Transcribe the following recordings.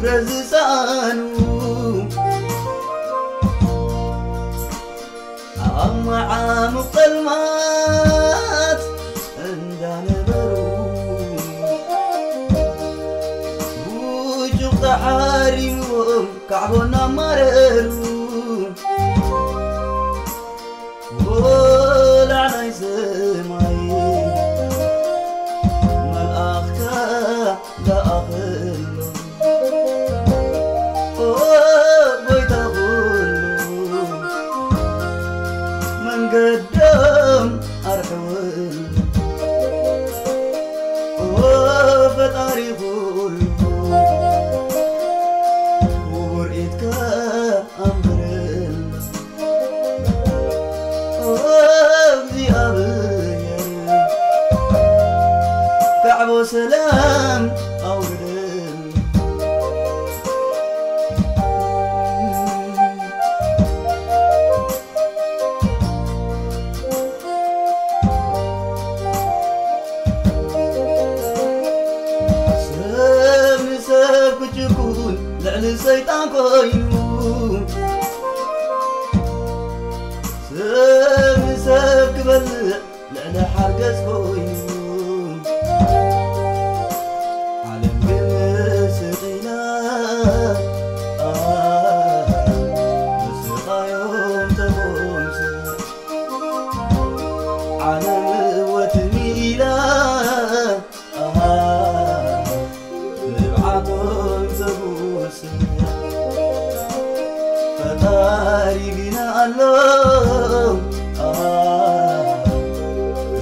برزسانو أما عام قلمات عندنا برو بوجو تحاريم كعبنا مررو ولا عايز ماي ملأختا لا أغل قدام أرحول وفتاري خول وبرئتك أمبرل وابدي أبير كعب وسلام أولل لعل سيطان كوينو سب كبل لعل حرقس كوينو عالم بمسقينا مسقا يوم تقومس عالم وتميلا نبعتهم تبوس فتاري بنا الله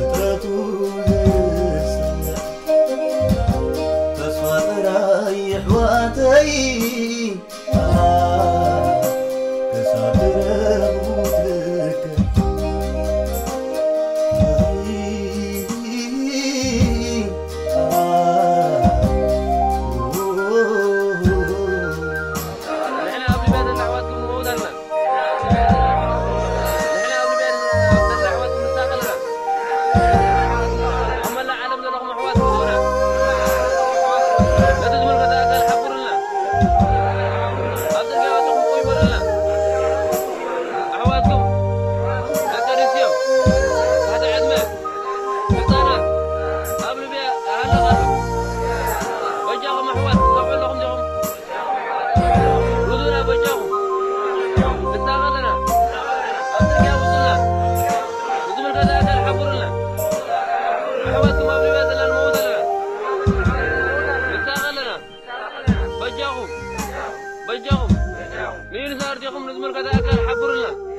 فطرته لسه تسوى ترايح واتي كساتر بوتك بجاهم مين صار جاكم نزمر كذا أكل حبرنا